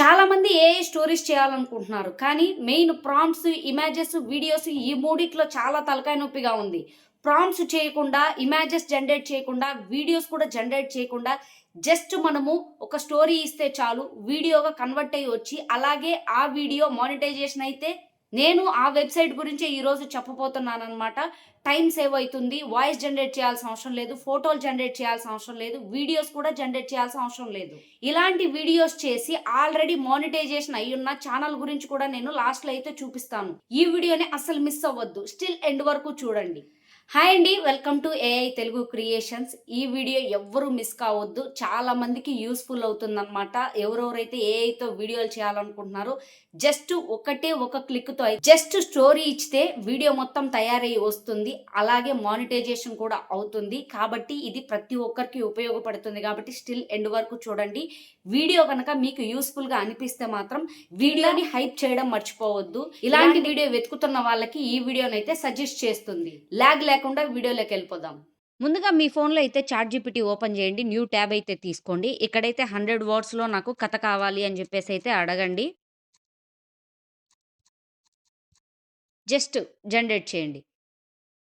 చాలామంది AI stories చేయాలనుకుంటున్నారు. కానీ మెయిన్ ప్రాంప్ట్స్, ఇమేజెస్, వీడియోస్ ఈ మూడిట్లో చాలా తలకాయ నొప్పిగా ఉంది. ప్రాంప్ట్స్ చేయకుండా, ఇమేజెస్ జనరేట్ చేయకుండా, వీడియోస్ కూడా జనరేట్ చేయకుండా జస్ట్ మనము ఒక స్టోరీ ఇస్తే చాలు వీడియోగా కన్వర్ట్ అయ్యి వచ్చి అలాగే ఆ వీడియో మానిటైజేషన్ అయితే నేను ఆ వెబ్‌సైట్ గురించే ఈరోజు చెప్పబోతున్నాననమాట. టైం సేవ్ అయితుంది. వాయిస్ జనరేట్ చేయాల్సిన అవసరం లేదు. ఫోటోలు జనరేట్ చేయాల్సిన అవసరం లేదు. వీడియోస్ కూడా జనరేట్ చేయాల్సిన అవసరం లేదు. ఇలాంటి వీడియోస్ చేసి ఆల్రెడీ మానిటైజేషన్ అయ్యున్న ఛానల్ గురించి కూడా నేను లాస్ట్‌లో అయితే చూపిస్తాను. ఈ వీడియోని అస్సలు మిస్ అవ్వద్దు. స్టిల్ ఎండ్ వరకు చూడండి. హాయ్ అండి, welcome to AI Telugu creations. ఈ వీడియో ఎవ్వరూ మిస్ కావద్దు. చాలా మందికి యూస్ఫుల్ అవుతుందన్నమాట. ఎవరెవరైతే ఏఐతో వీడియోలు చేయాలనుకుంటున్నారో జస్ట్ ఒక క్లిక్తో జస్ట్ స్టోరీ ఇచ్చితే వీడియో మొత్తం తయారయ్యి వస్తుంది. అలాగే మానిటైజేషన్ కూడా అవుతుంది. కాబట్టి ఇది ప్రతి ఒక్కరికి ఉపయోగపడుతుంది. కాబట్టి స్టిల్ ఎండ్ వరకు చూడండి. వీడియో కనుక మీకు యూస్ఫుల్ గా అనిపిస్తే మాత్రం వీడియోని హైప్ చేయడం మర్చిపోవద్దు. ఇలాంటి వీడియో వెతుకుతున్న వాళ్ళకి ఈ వీడియోనైతే సజెస్ట్ చేస్తుంది. లాగ్ లేకుండా వీడియోలోకి వెళ్ళిపోదాం. ముందుగా మీ ఫోన్లో అయితే చాట్‌జీపీటీ ఓపెన్ చేయండి. న్యూ ట్యాబ్ అయితే తీసుకోండి. ఇక్కడైతే 100 వర్డ్స్‌లో నాకు కథ కావాలి అని చెప్పేసి అయితే అడగండి. జస్ట్ జనరేట్ చేయండి.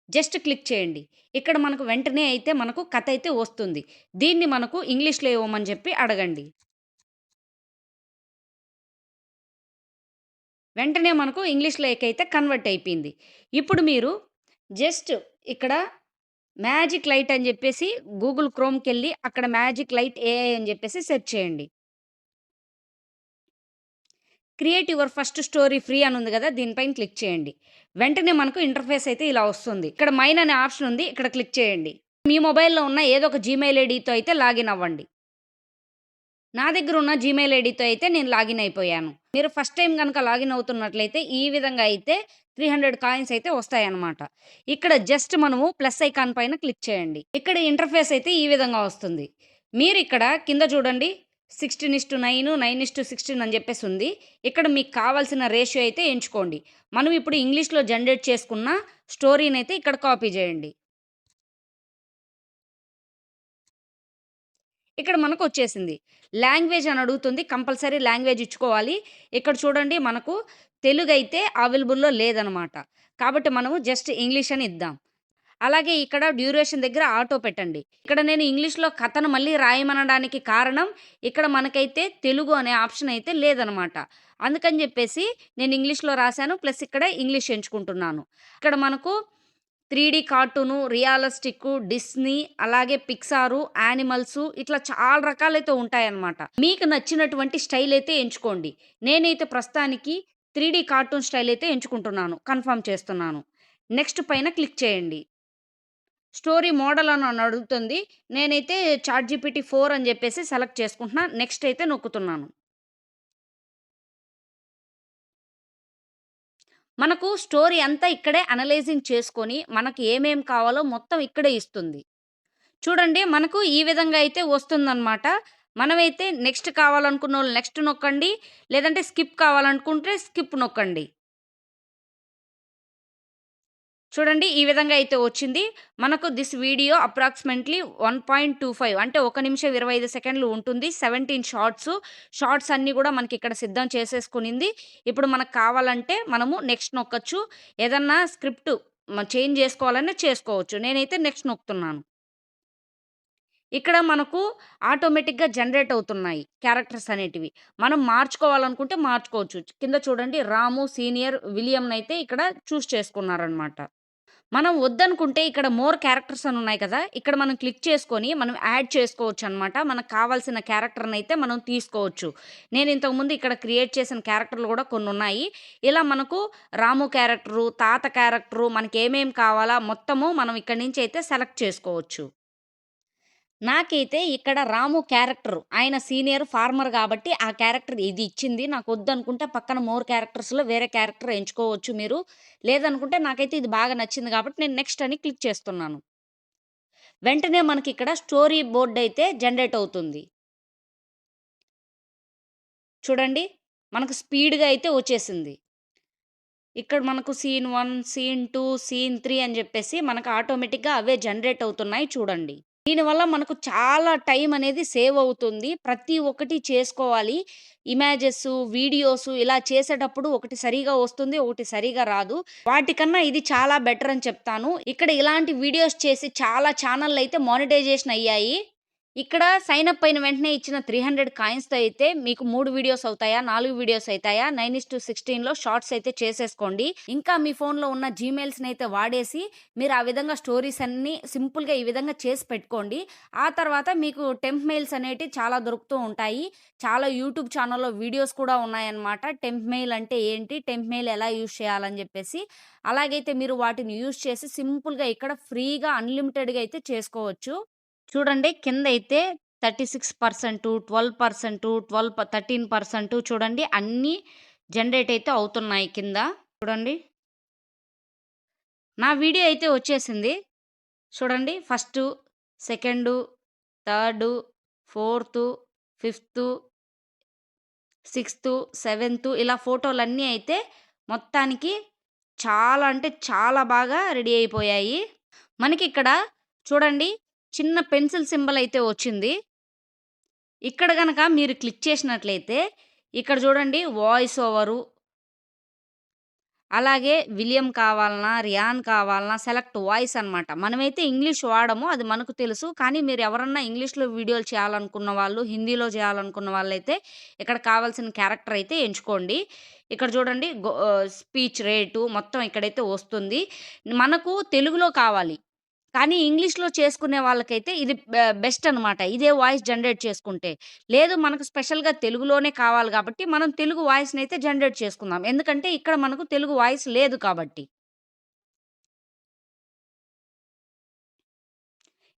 జస్ట్ క్లిక్ చేయండి. ఇక్కడ మనకు వెంటనే అయితే మనకు కథ అయితే వస్తుంది. దీన్ని మనకు ఇంగ్లీష్‌లో ఇవ్వమని చెప్పి అడగండి. వెంటనే మనకు ఇంగ్లీష్‌లోకైతే కన్వర్ట్ అయిపోయింది. ఇప్పుడు మీరు జస్ట్ ఇక్కడ మ్యాజిక్ లైట్ అని చెప్పేసి గూగుల్ క్రోమ్‌కెళ్ళి అక్కడ మ్యాజిక్ లైట్ ఏఐ అని చెప్పేసి సెర్చ్ చేయండి. Create your first story free అని ఉంది కదా! దీనిపైన క్లిక్ చేయండి. వెంటనే మనకు ఇంటర్‌ఫేస్ అయితే ఇలా వస్తుంది. ఇక్కడ మైన్ అనే ఆప్షన్ ఉంది. ఇక్కడ క్లిక్ చేయండి. మీ మొబైల్‌లో ఉన్న ఏదో ఒక జీమెయిల్ ఐడీతో అయితే లాగిన్ అవ్వండి. నా దగ్గర ఉన్న జీమెయిల్ ఐడీతో అయితే నేను లాగిన్ అయిపోయాను. మీరు ఫస్ట్ టైం గనక లాగిన్ అవుతున్నట్లయితే ఈ విధంగా అయితే 300 కాయిన్స్ అయితే వస్తాయన్నమాట. ఇక్కడ జస్ట్ మనము ప్లస్ ఐకాన్ పైన క్లిక్ చేయండి. ఇక్కడ ఇంటర్ఫేస్ అయితే ఈ విధంగా వస్తుంది. మీరు ఇక్కడ కింద చూడండి 16:9, 9:16 అని చెప్పేసి ఉంది. ఇక్కడ మీకు కావాల్సిన రేషియో అయితే ఎంచుకోండి. మనం ఇప్పుడు ఇంగ్లీష్‌లో జనరేట్ చేసుకున్న స్టోరీని అయితే ఇక్కడ కాపీ చేయండి. ఇక్కడ మనకొచ్చేసింది. లాంగ్వేజ్ అని అడుగుతుంది. కంపల్సరీ లాంగ్వేజ్ ఇచ్చుకోవాలి. ఇక్కడ చూడండి మనకు తెలుగైతే అవైలబుల్‌లో లేదనమాట. కాబట్టి మనము జస్ట్ ఇంగ్లీష్ అని ఇద్దాం. అలాగే ఇక్కడ డ్యూరేషన్ దగ్గర ఆటో పెట్టండి. ఇక్కడ నేను ఇంగ్లీష్‌లో కథను మళ్ళీ రాయమనడానికి కారణం ఇక్కడ మనకైతే తెలుగు అనే ఆప్షన్ అయితే లేదనమాట. అందుకని జెప్పేసి నేను ఇంగ్లీష్‌లో రాసాను. ప్లస్ ఇక్కడ ఇంగ్లీష్ ఎంచుకుంటున్నాను. ఇక్కడ మనకు 3 కార్టూను, రియాలిస్టిక్కు, డిస్నీ, అలాగే పిక్సారు, యానిమల్సు ఇట్లా చాలా రకాలైతే ఉంటాయన్నమాట. మీకు నచ్చినటువంటి స్టైల్ అయితే ఎంచుకోండి. నేనైతే ప్రస్తుతానికి 3 కార్టూన్ స్టైల్ అయితే ఎంచుకుంటున్నాను. కన్ఫర్మ్ చేస్తున్నాను. నెక్స్ట్ పైన క్లిక్ చేయండి. స్టోరీ మోడల్ అని అడుగుతుంది. నేనైతే చాట్‌జీపీటీ 4 అని చెప్పేసి సెలెక్ట్ చేసుకుంటున్నా. నెక్స్ట్ అయితే నొక్కుతున్నాను. మనకు స్టోరీ అంతా ఇక్కడే అనలైజింగ్ చేసుకొని, మనకి ఏమేం కావాలో మొత్తం ఇక్కడే ఇస్తుంది. చూడండి మనకు ఈ విధంగా అయితే వస్తుందనమాట. మనమైతే నెక్స్ట్ కావాలనుకున్నోళ్ళు నెక్స్ట్ నొక్కండి. లేదంటే స్కిప్ కావాలనుకుంటే స్కిప్ నొక్కండి. చూడండి ఈ విధంగా అయితే వచ్చింది. మనకు దిస్ వీడియో అప్రాక్సిమేట్‌లీ 1.25 అంటే 1 నిమిషం 25 సెకండ్లు ఉంటుంది. 17 షార్ట్స్. షార్ట్స్ అన్నీ గూడా మనకిక్కడ సిద్ధం చేసేసుకునింది. ఇప్పుడు మనకు కావాలంటే మనము నెక్స్ట్ నొక్కచ్చు. ఏదన్నా స్క్రిప్ట్ చేంజ్ జేసుకోవాలన్నా చేసుకోవచ్చు. నేనైతే నెక్స్ట్ నొక్కుతున్నాను. ఇక్కడ మనకు ఆటోమేటిక్‌గా జనరేట్ అవుతున్నాయి క్యారెక్టర్స్ అనేటివి. మనం మార్చుకోవాలనుకుంటే మార్చుకోవచ్చు. కింద చూడండి రాము, సీనియర్, విలియంనైతే ఇక్కడ చేసుకున్నారనమాట. మనం వద్దనుకుంటే ఇక్కడ మోర్ క్యారెక్టర్స్ అని ఉన్నాయి కదా! ఇక్కడ మనం క్లిక్ చేసుకొని మనం యాడ్ చేసుకోవచ్చనమాట. మనకు కావాల్సిన క్యారెక్టర్‌నైతే మనం తీసుకోవచ్చు. నేను ఇంతకుముందు ఇక్కడ క్రియేట్ చేసిన క్యారెక్టర్‌లు గూడా కొన్నున్నాయి. ఇలా మనకు రాము క్యారెక్టరు, తాత క్యారెక్టరు మనకేమేం కావాలా మొత్తము మనం ఇక్కడి నుంచి అయితే సెలెక్ట్ చేసుకోవచ్చు. నాకైతే ఇక్కడ రాము క్యారెక్టర్ ఆయన సీనియర్ ఫార్మర్ కాబట్టి ఆ క్యారెక్టర్ ఇది ఇచ్చింది. నాకొద్దనుకుంటే పక్కన మోర్ క్యారెక్టర్స్‌లో వేరే క్యారెక్టర్ ఎంచుకోవచ్చు మీరు. లేదనుకుంటే నాకైతే ఇది బాగా నచ్చింది కాబట్టి నేను నెక్స్ట్ అని క్లిక్ చేస్తున్నాను. వెంటనే మనకిక్కడ స్టోరీ బోర్డ్ అయితే జనరేట్ అవుతుంది. చూడండి మనకు స్పీడ్‌గా అయితే వచ్చేసింది. ఇక్కడ మనకు సీన్ 1, సీన్ 2, సీన్ 3 అని చెప్పేసి మనకు ఆటోమేటిక్‌గా అవే జనరేట్ అవుతున్నాయి చూడండి. దీనివల్ల మనకు చాలా టైం అనేది సేవ్ అవుతుంది. ప్రతి ఒక్కటి చేసుకోవాలి. ఇమేజెస్, వీడియోస్ ఇలా చేసేటప్పుడు ఒకటి సరిగా వస్తుంది. ఒకటి సరిగా రాదు. వాటికన్నా ఇది చాలా బెటర్ అని చెప్తాను. ఇక్కడ ఇలాంటి వీడియోస్ చేసి చాలా ఛానెళ్లయితే మానిటైజేషన్ అయ్యాయి. ఇక్కడ సైన్ అప్ అయిన వెంటనే ఇచ్చిన 300 కాయిన్స్‌తో అయితే మీకు 3 వీడియోస్ అవుతాయా? 4 వీడియోస్ అయితాయా? 9:16లో షార్ట్స్ అయితే చేసేసుకోండి. ఇంకా మీ ఫోన్‌లో ఉన్న జీమెయిల్స్‌నైతే వాడేసి మీరు ఆ విధంగా స్టోరీస్ అన్నీ సింపుల్‌గా ఈ విధంగా చేసి పెట్టుకోండి. ఆ తర్వాత మీకు టెంప్ మెయిల్స్ అనేటివి చాలా దొరుకుతూ ఉంటాయి. చాలా యూట్యూబ్ ఛానెల్‌లో వీడియోస్ కూడా ఉన్నాయన్నమాట. టెంప్ మెయిల్ అంటే ఏంటి? టెంప్ మెయిల్ ఎలా యూజ్ చేయాలని చెప్పేసి. అలాగైతే మీరు వాటిని యూజ్ చేసి సింపుల్‌గా ఇక్కడ ఫ్రీగా అన్‌లిమిటెడ్‌గా అయితే చేసుకోవచ్చు. చూడండి కిందైతే 36%, 12%, 13% చూడండి అన్నీ జనరేట్ అయితే అవుతున్నాయి కింద. చూడండి. నా వీడియో అయితే వచ్చేసింది. చూడండి first, second, third, fourth, fifth, sixth, seventh ఇలా ఫోటోలన్నీ అయితే మొత్తానికి చాలా అంటే చాలా బాగా రెడీ అయిపోయాయి. మనకిక్కడ చూడండి చిన్న పెన్సిల్ సింబల్ అయితే వచ్చింది. ఇక్కడ గనక మీరు క్లిక్ చేసినట్లయితే ఇక్కడ చూడండి వాయిస్ ఓవరు, అలాగే విలియం కావాలనా, రియాన్ కావాలనా సెలెక్ట్ వాయిస్ అనమాట. మనమైతే ఇంగ్లీష్ వాడము. అది మనకు తెలుసు. కానీ మీరు ఎవరన్నా ఇంగ్లీష్‌లో వీడియోలు చేయాలనుకున్న వాళ్ళు, హిందీలో చేయాలనుకున్న వాళ్ళైతే ఇక్కడ కావాల్సిన క్యారెక్టర్ అయితే ఎంచుకోండి. ఇక్కడ చూడండి స్పీచ్ రేటు మొత్తం ఇక్కడైతే వస్తుంది. మనకు తెలుగులో కావాలి. కానీ ఇంగ్లీష్‌లో చేసుకునే వాళ్ళకైతే ఇది బెస్ట్ అనమాట. ఇదే వాయిస్ జనరేట్ చేసుకుంటే. లేదు మనకు స్పెషల్‌గా తెలుగులోనే కావాలి గాబట్టి, మనం తెలుగు వాయిస్‌నైతే జనరేట్ చేసుకుందాం. ఎందుకంటే ఇక్కడ మనకు తెలుగు వాయిస్ లేదు కాబట్టి.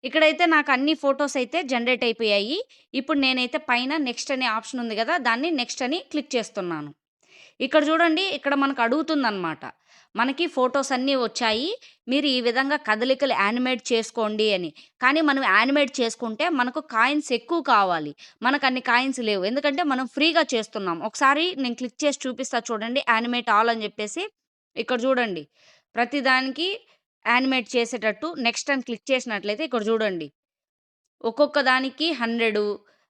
ఇక్కడైతే నాకు అన్ని ఫోటోస్ అయితే జనరేట్ అయిపోయాయి. ఇప్పుడు నేనైతే పైన నెక్స్ట్ అనే ఆప్షన్ ఉంది గదా! దాన్ని నెక్స్ట్ అని క్లిక్ చేస్తున్నాను. ఇక్కడ చూడండి ఇక్కడ మనకు అడుగుతుందనమాట. మనకి ఫోటోస్ అన్నీ వచ్చాయి. మీరు ఈ విధంగా కదలికలు యానిమేట్ చేసుకోండి అని. కానీ మనం యానిమేట్ చేసుకుంటే మనకు కాయిన్స్ ఎక్కువ కావాలి. మనకు అన్ని కాయిన్స్ లేవు. ఎందుకంటే మనం ఫ్రీగా చేస్తున్నాం. ఒకసారి నేను క్లిక్ చేసి చూపిస్తా చూడండి. యానిమేట్ ఆల్ అని చెప్పేసి. ఇక్కడ చూడండి. ప్రతిదానికి యానిమేట్ చేసేటట్టు నెక్స్ట్ అని క్లిక్ చేసినట్లయితే ఇక్కడ చూడండి. ఒక్కొక్క దానికి 100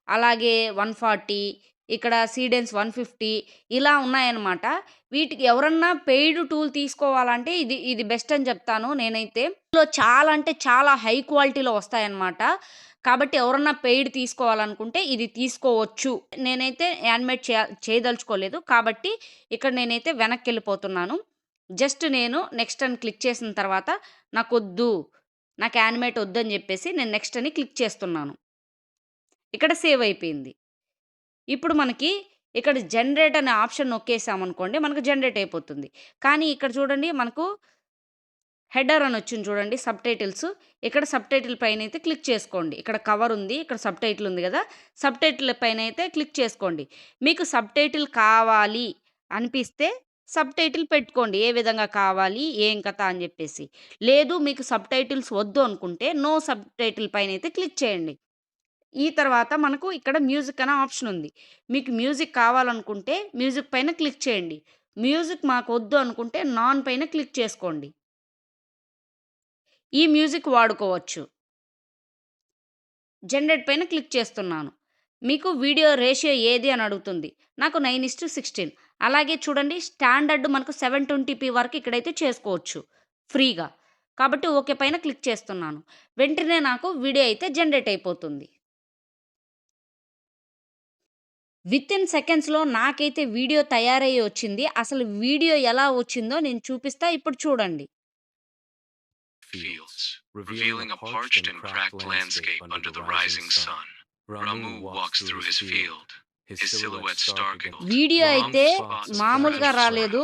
అలాగే 140 ఇక్కడ సీడెన్స్ 150 ఇలా ఉన్నాయన్నమాట. వీటికి ఎవరన్నా పెయిడ్ టూల్ తీసుకోవాలంటే ఇది బెస్ట్ అని చెప్తాను నేనైతే. ఇందులో చాలా అంటే చాలా హై క్వాలిటీలో వస్తాయన్నమాట. కాబట్టి ఎవరన్నా పెయిడ్ తీసుకోవాలనుకుంటే ఇది తీసుకోవచ్చు. నేనైతే యానిమేట్ చేయదలుచుకోలేదు. కాబట్టి ఇక్కడ నేనైతే వెనక్కెళ్ళిపోతున్నాను. జస్ట్ నేను నెక్స్ట్ అని క్లిక్ చేసిన తర్వాత నాకొద్దు. నాకు యానిమేట్ వద్దని జెప్పేసి నేను నెక్స్ట్ అని క్లిక్ చేస్తున్నాను. ఇక్కడ సేవ్ అయిపోయింది. ఇప్పుడు మనకి ఇక్కడ జనరేట్ అనే ఆప్షన్ నొక్కేసామనుకోండి మనకు జనరేట్ అయిపోతుంది. కానీ ఇక్కడ చూడండి మనకు హెడర్ అని వచ్చింది చూడండి సబ్‌టైటిల్స్. ఇక్కడ సబ్‌టైటిల్ పైనైతే క్లిక్ చేసుకోండి. ఇక్కడ కవర్ ఉంది. ఇక్కడ సబ్‌టైటిల్ ఉంది గదా! సబ్‌టైటిల్ పైనైతే క్లిక్ చేసుకోండి. మీకు సబ్‌టైటిల్ కావాలి అనిపిస్తే సబ్‌టైటిల్ పెట్టుకోండి. ఏ విధంగా కావాలి, ఏం కథ అని జెప్పేసి. లేదు మీకు సబ్‌టైటిల్స్ వద్దు అనుకుంటే నో సబ్‌టైటిల్ పైనైతే క్లిక్ చేయండి. ఈ తర్వాత మనకు ఇక్కడ మ్యూజిక్ అనే ఆప్షన్ ఉంది. మీకు మ్యూజిక్ కావాలనుకుంటే మ్యూజిక్ పైన క్లిక్ చేయండి. మ్యూజిక్ మాకొద్దు అనుకుంటే నాన్ పైన క్లిక్ చేసుకోండి. ఈ మ్యూజిక్ వాడుకోవచ్చు. జనరేట్ పైన క్లిక్ చేస్తున్నాను. మీకు వీడియో రేషియో ఏది అని అడుగుతుంది. నాకు 9:16 అలాగే చూడండి స్టాండర్డ్ మనకు 720p వరకు ఇక్కడైతే చేసుకోవచ్చు ఫ్రీగా. కాబట్టి ఓకే పైన క్లిక్ చేస్తున్నాను. వెంటనే నాకు వీడియో అయితే జనరేట్ అయిపోతుంది. వితిన్ సెకండ్స్‌లో నాకైతే వీడియో తయారయ్యి వచ్చింది. అసలు వీడియో ఎలా వచ్చిందో నేను చూపిస్తా ఇప్పుడు చూడండి. Fields, revealing a parched and cracked landscape under the rising sun. Ramu walks through his field, his silhouette stark and video అయితే మామూలుగా రాలేదు.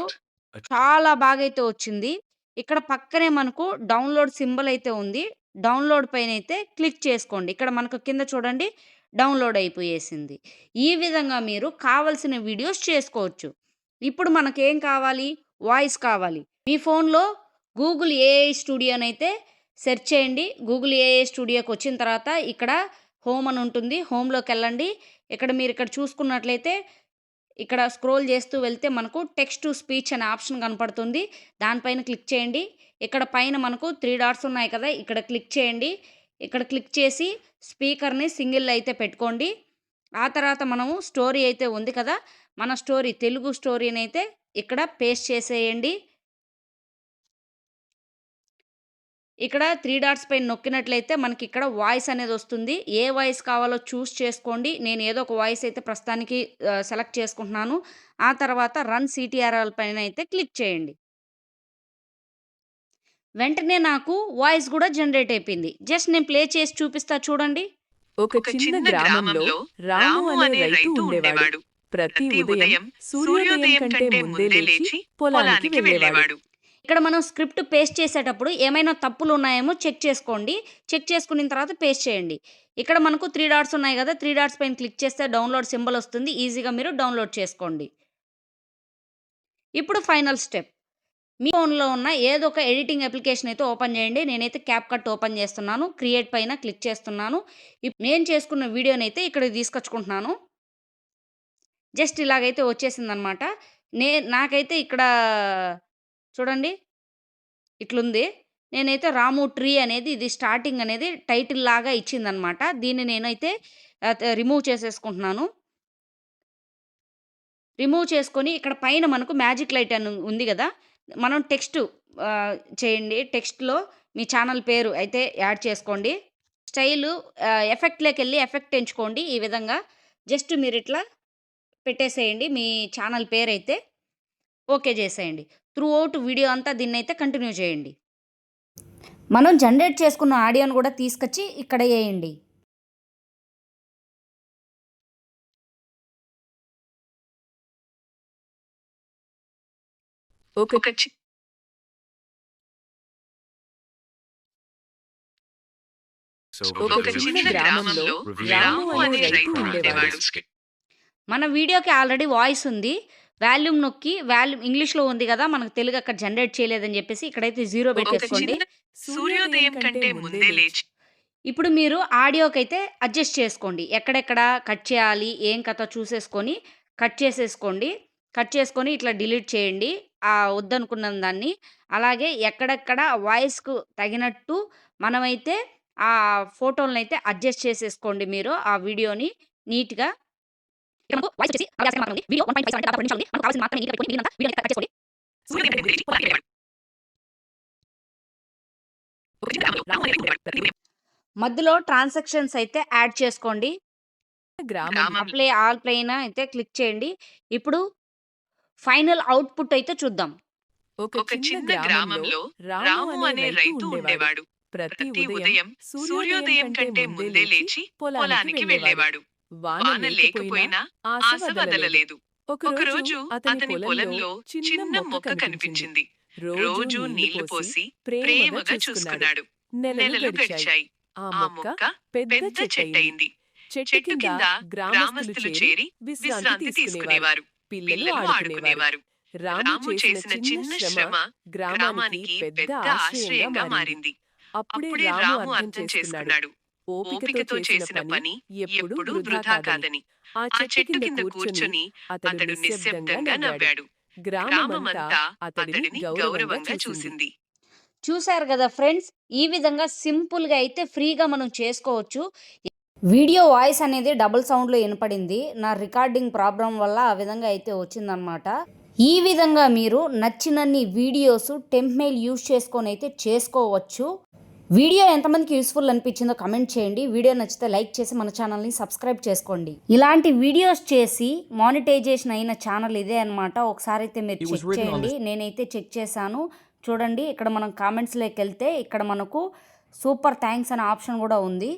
చాలా బాగైతే వచ్చింది. ఇక్కడ పక్కనే మనకు డౌన్‌లోడ్ సింబల్ అయితే ఉంది. డౌన్‌లోడ్ పైనైతే క్లిక్ చేసుకోండి. ఇక్కడ మనకు కింద చూడండి డౌన్‌లోడ్ అయిపోయేసింది. ఈ విధంగా మీరు కావాల్సిన వీడియోస్ చేసుకోవచ్చు. ఇప్పుడు మనకేం కావాలి? వాయిస్ కావాలి. మీ ఫోన్‌లో గూగుల్ ఏఐ స్టూడియోనైతే సెర్చ్ చేయండి. గూగుల్ ఏఐ స్టూడియోకొచ్చిన తర్వాత ఇక్కడ హోమ్ అని ఉంటుంది. హోమ్‌లోకెళ్ళండి. ఇక్కడ చూసుకున్నట్లయితే ఇక్కడ స్క్రోల్ చేస్తూ వెళ్తే మనకు టెక్స్ట్ టు స్పీచ్ అనే ఆప్షన్ కనపడుతుంది. దానిపైన క్లిక్ చేయండి. ఇక్కడ పైన మనకు 3 డాట్స్ ఉన్నాయి కదా! ఇక్కడ క్లిక్ చేయండి. ఇక్కడ క్లిక్ చేసి స్పీకర్ని సింగిల్ అయితే పెట్టుకోండి. ఆ తర్వాత మనము స్టోరీ అయితే ఉంది కదా, మన స్టోరీ తెలుగు స్టోరీని అయితే ఇక్కడ పేస్ట్ చేసేయండి. ఇక్కడ 3 డాట్స్ పైన నొక్కినట్లయితే మనకి ఇక్కడ వాయిస్ అనేది వస్తుంది. ఏ వాయిస్ కావాలో చూస్ చేసుకోండి. నేను ఏదో ఒక వాయిస్ అయితే ప్రస్తుతానికి సెలెక్ట్ చేసుకుంటున్నాను. ఆ తర్వాత రన్ సిటిఆర్ఎల్ పైన అయితే క్లిక్ చేయండి. వెంటనే నాకు వాయిస్ కూడా జనరేట్ అయిపోయింది. జస్ట్ నేను ప్లే చేసి చూపిస్తా చూడండి. ఒక చిన్న గ్రామంలో రాము అనే రైతు ఉండేవాడు. ప్రతి ఉదయం సూర్యోదయం కంటే ముందే లేచి పొలానికి వెళ్ళేవాడు. ఇక్కడ మనం స్క్రిప్ట్ పేస్ట్ చేసేటప్పుడు ఏమైనా తప్పులు ఉన్నాయేమో చెక్ చేసుకోండి. చెక్ చేసుకున్న తర్వాత పేస్ట్ చేయండి. ఇక్కడ మనకు 3 డాట్స్ ఉన్నాయి కదా, 3 డాట్స్ పైన క్లిక్ చేస్తే డౌన్లోడ్ సింబల్ వస్తుంది. ఈజీగా మీరు డౌన్లోడ్ చేసుకోండి. ఇప్పుడు ఫైనల్ స్టెప్. మీ ఫోన్లో ఉన్న ఏదో ఒక ఎడిటింగ్ అప్లికేషన్ అయితే ఓపెన్ చేయండి. నేనైతే క్యాప్కట్ ఓపెన్ చేస్తున్నాను. క్రియేట్ పైన క్లిక్ చేస్తున్నాను. నేను చేసుకున్న వీడియోని అయితే ఇక్కడికి తీసుకొచ్చుకుంటున్నాను. జస్ట్ ఇలాగైతే వచ్చేసిందనమాట. నాకైతే ఇక్కడ చూడండి ఇట్లుంది. నేనైతే రాము ట్రీ అనేది ఇది స్టార్టింగ్ అనేది టైటిల్ లాగా ఇచ్చిందనమాట. దీన్ని నేనైతే రిమూవ్ చేసేసుకుంటున్నాను. రిమూవ్ చేసుకొని ఇక్కడ పైన మనకు మ్యాజిక్ లైట్ అని ఉంది కదా, మనం టెక్స్ట్ చేయండి. టెక్స్ట్లో మీ ఛానల్ పేరు అయితే యాడ్ చేసుకోండి. స్టైలు ఎఫెక్ట్లోకి వెళ్ళి ఎఫెక్ట్ ఎంచుకోండి. ఈ విధంగా జస్ట్ మీరు ఇట్లా పెట్టేసేయండి మీ ఛానల్ పేరు అయితే. ఓకే చేసేయండి. త్రూ అవుట్ వీడియో అంతా దీన్ని అయితే కంటిన్యూ చేయండి. మనం జనరేట్ చేసుకున్న ఆడియోను కూడా తీసుకొచ్చి ఇక్కడ వేయండి. ఒక చిన్న గ్రామంలో రాము అనే రైతు ఉండేవాడు. మన వీడియోకి ఆల్రెడీ వాయిస్ ఉంది. వాల్యూమ్ నొక్కి వాల్యూమ్ ఇంగ్లీష్లో ఉంది కదా, మనకు తెలుగు అక్కడ జనరేట్ చేయలేదని చెప్పేసి ఇక్కడైతే 0 పెట్టేసుకోండి. సూర్యోదయం కంటే ముందే లేచి ఇప్పుడు మీరు ఆడియోకి అయితే అడ్జస్ట్ చేసుకోండి. ఎక్కడెక్కడ కట్ చేయాలి ఏం కథ చూసేసుకొని కట్ చేసేసుకోండి. కట్ చేసుకొని ఇట్లా డిలీట్ చేయండి వద్దనుకున్న దాన్ని. అలాగే ఎక్కడెక్కడ వాయిస్కు తగినట్టు మనమైతే ఆ ఫోటోలను అయితే అడ్జస్ట్ చేసేసుకోండి. మీరు ఆ వీడియోని నీట్గా మధ్యలో ట్రాన్సాక్షన్స్ అయితే యాడ్ చేసుకోండి. అప్లై ఆల్ ప్లైన్ అయితే క్లిక్ చేయండి. ఇప్పుడు ఫైనల్ అవుట్పుట్ అయితే చూద్దాం. ఒక చిన్న గ్రామంలో రాము అనే రైతు ఉండేవాడు. ప్రతి ఉదయం సూర్యోదయం కంటే ముందే లేచి పొలానికి వెళ్ళేవాడు. వాన లేకపోయినా ఆశ వదలలేదు. ఒకరోజు అతని పొలంలో చిన్న మొక్క కనిపించింది. రోజు నీళ్లు పోసి ప్రేమగా చూసుకున్నాడు. నెలలు గడిచాయి. ఆ మొక్క పెద్ద చెట్టయింది. చెట్టు కింద గ్రామస్తులు చేరి విశ్రాంతి తీసుకునేవారు. పిల్లలు ఆడుకునేవారు. రాము చేసిన చిన్న శ్రమ గ్రామానికి పెద్ద ఆశ్రయంగా మారింది. అప్పుడే రాము అర్థం చేసుకున్నాడు, ఓపికతో చేసిన పని ఎప్పుడూ వృధా కాదని. ఆ చెట్టు కింద కూర్చొని అతడు నిశ్శబ్దంగా నవ్వాడు. గ్రామమంతా అతడిని గౌరవంగా చూసింది. చూశారు కదా ఫ్రెండ్స్, ఈ విధంగా సింపుల్గా అయితే ఫ్రీగా మనం చేసుకోవచ్చు. వీడియో వాయిస్ అనేది డబుల్ సౌండ్లో వినపడింది. నా రికార్డింగ్ ప్రాబ్లం వల్ల ఆ విధంగా అయితే వచ్చిందనమాట. ఈ విధంగా మీరు నచ్చినన్ని వీడియోస్ టెంప్నెయిల్ యూజ్ చేసుకొని అయితే చేసుకోవచ్చు. వీడియో ఎంతమందికి యూస్ఫుల్ అనిపించిందో కమెంట్ చేయండి. వీడియో నచ్చితే లైక్ చేసి మన ఛానల్ని సబ్స్క్రైబ్ చేసుకోండి. ఇలాంటి వీడియోస్ చేసి మానిటైజేషన్ అయిన ఛానల్ ఇదే అనమాట. ఒకసారి అయితే మీరు చెక్ చేయండి. నేనైతే చెక్ చేశాను. చూడండి, ఇక్కడ మనం కామెంట్స్లోకి వెళ్తే ఇక్కడ మనకు సూపర్ థ్యాంక్స్ అనే ఆప్షన్ కూడా ఉంది.